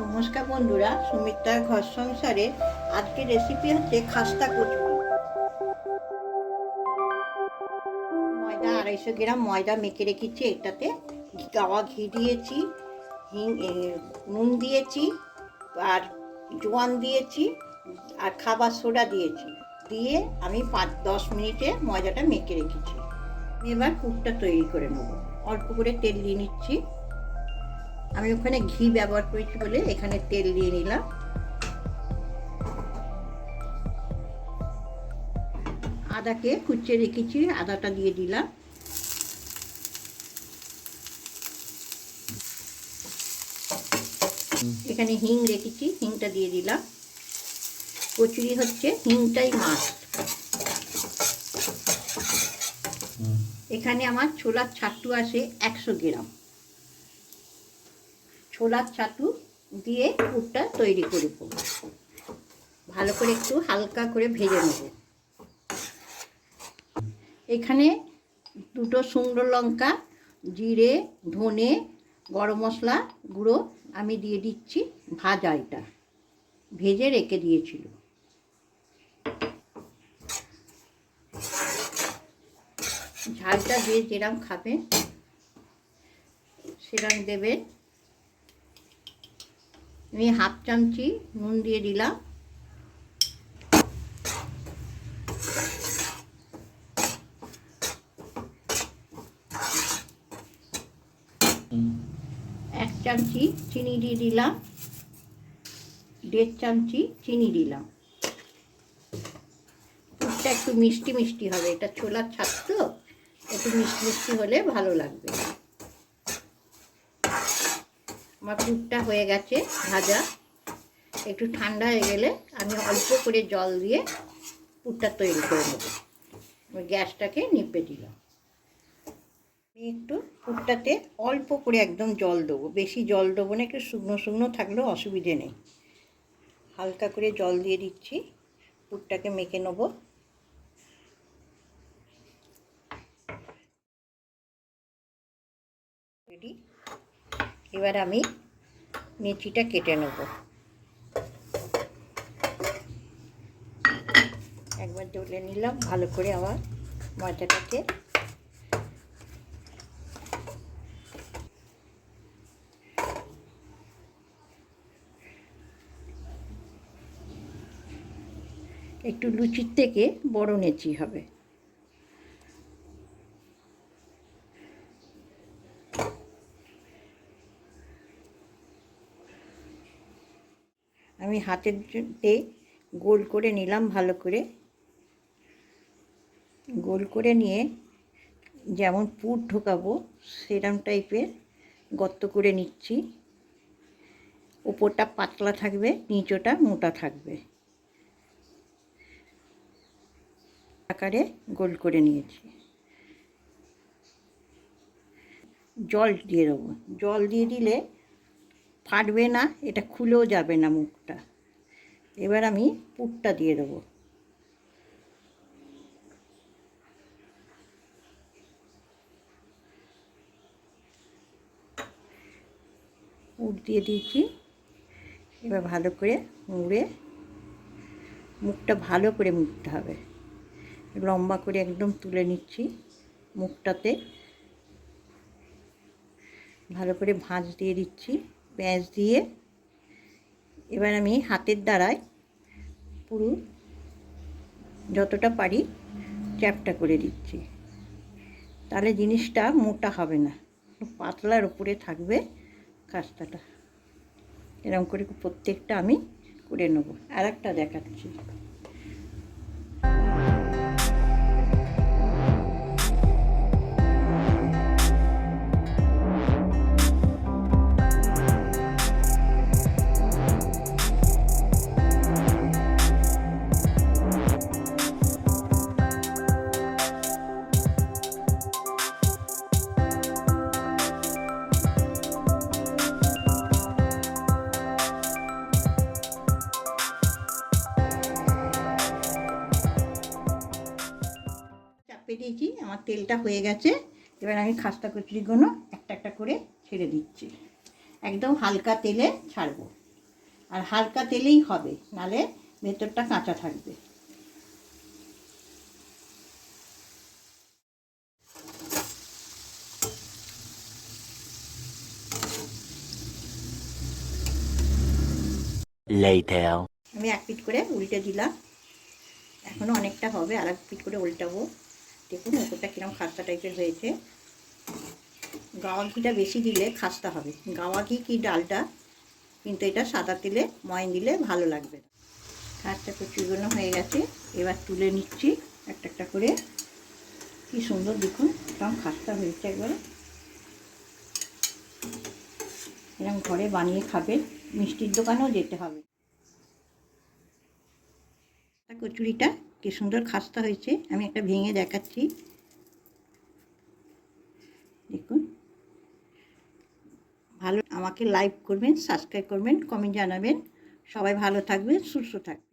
নমস্কার বন্ধুরা, সুমিত্রার ঘর সংসারে আজকের রেসিপি হচ্ছে খাস্তা কচুরি। ময়দা 250 গ্রাম ময়দা মেখে রেখেছি। এটাতে গাওয়া ঘি দিয়েছি, নুন দিয়েছি, আর জোয়ান দিয়েছি, আর খাবার সোডা দিয়েছি। দিয়ে আমি 5-10 মিনিটে ময়দাটা মেখে রেখেছি। এবার পুরটা তৈরি করে নেব। অল্প করে তেল দিয়ে নিচ্ছি। আমি ওখানে ঘি ব্যবহার করেছি বলে এখানে তেল দিয়ে নিলাম। আদাকে কুচিয়ে রেখেছি, আদাটা দিয়ে দিলাম। এখানে হিং রেখেছি, হিংটা দিয়ে দিলাম। কচুরি হচ্ছে হিংটাই মাস্ট। এখানে আমার ছোলার ছাতু আসে 100 গ্রাম। ছোলার ছাতু দিয়ে পুরটা তৈরি করব। ভালো করে একটু হালকা করে ভেজে নেব। এখানে 2টো শুকনো লঙ্কা, জিরে, ধনে, গরম মশলা গুঁড়ো আমি দিয়ে দিচ্ছি। ভাজা, এটা ভেজে রেখে দিয়েছিল। ঝালটা দিয়ে যেরকম খাবে সেরকম দেবে। আমি 1/2 চামচি নুন দিয়ে দিলাম। এক চামচি চিনি দিয়ে দিলাম। 1.5 চামচি চিনি দিলাম। পুরটা একটু মিষ্টি মিষ্টি হবে, এটা ছোলার ছাতু তো, একটু মিষ্টি মিষ্টি হলে ভালো লাগবে। আমার পুরটা হয়ে গেছে ভাজা। একটু ঠান্ডা হয়ে গেলে আমি অল্প করে জল দিয়ে পুরটা তৈরি করে নেব। গ্যাসটাকে নিভে দিলাম। আমি একটু পুরটাতে অল্প করে একদম জল দেবো, বেশি জল দেবো না, একটু শুকনো শুকনো থাকলেও অসুবিধে নেই। হালকা করে জল দিয়ে দিচ্ছি, পুরটাকে মেখে নেব। রেডি। এবার আমি মেথিটা কেটে নেব। একবার ডলে নিলাম ভালো করে আবার ময়দাটাকে। একটু লুচির থেকে বড় নেচি হবে। আমি হাতেতে গোল করে নিলাম, ভালো করে গোল করে নিয়ে যেমন পুর ঢোকাবো সেরকম টাইপের গর্ত করে নিচ্ছি। উপরটা পাতলা থাকবে, নিচটা মোটা থাকবে। আকারে গোল করে নিয়েছি। জল দিয়ে দেবো। জল দিয়ে দিলে ফাটবে না, এটা খুলেও যাবে না মুখটা। এবার আমি পুরটা দিয়ে দেবো। পুর দিয়ে দিয়েছি। এবার ভালো করে মুড়ে মুখটা ভালো করে মুড়তে হবে। লম্বা করে একদম তুলে নিচ্ছি। মুখটাতে ভালো করে ভাঁজ দিয়ে দিচ্ছি, পেঁয়াজ দিয়ে। এবার আমি হাতের দ্বারায় পুরো যতটা পারি চ্যাপটা করে দিচ্ছি। তাহলে জিনিসটা মোটা হবে না, পাতলার উপরে থাকবে খাস্তাটা। এরকম করে প্রত্যেকটা আমি করে নেব। আর একটা দেখাচ্ছি। চাপিয়ে দিয়েছি, আমার তেলটা হয়ে গেছে। এবার আমি খাস্তা কচুরিগুলো একটা একটা করে ছেড়ে দিচ্ছি। একদম হালকা তেলে ছাড়বো, আর হালকা তেলেই হবে, নালে ভেতরটা কাঁচা থাকবে। আমি এক পিঠ করে উল্টে দিলাম, এখনও অনেকটা হবে, আর এক পিঠ করে উল্টাবো। দেখুন ওপরটা কিরকম খাস্তা টাইপের হয়েছে। গাওয়া ঘিটা বেশি দিলে খাস্তা হবে, গাওয়া ঘি কি ডালটা, কিন্তু এটা সাদা তেলে ময়ন দিলে ভালো লাগবে। খাস্তা কচুরিগুলো হয়ে গেছে, এবার তুলে নিচ্ছি একটা একটা করে। কি সুন্দর দেখুন, একদম খাস্তা হয়েছে একবারে। এরকম ঘরে বানিয়ে খাবেন, মিষ্টির দোকানেও যেতে হবে। কচুরিটা কি সুন্দর খাস্তা হয়েছে, আমি একটা ভেঙে দেখাচ্ছি। দেখুন, ভালো আমাকে লাইক করবেন, সাবস্ক্রাইব করবেন, কমেন্ট জানাবেন। সবাই ভালো থাকবেন, সুস্থ থাকবেন।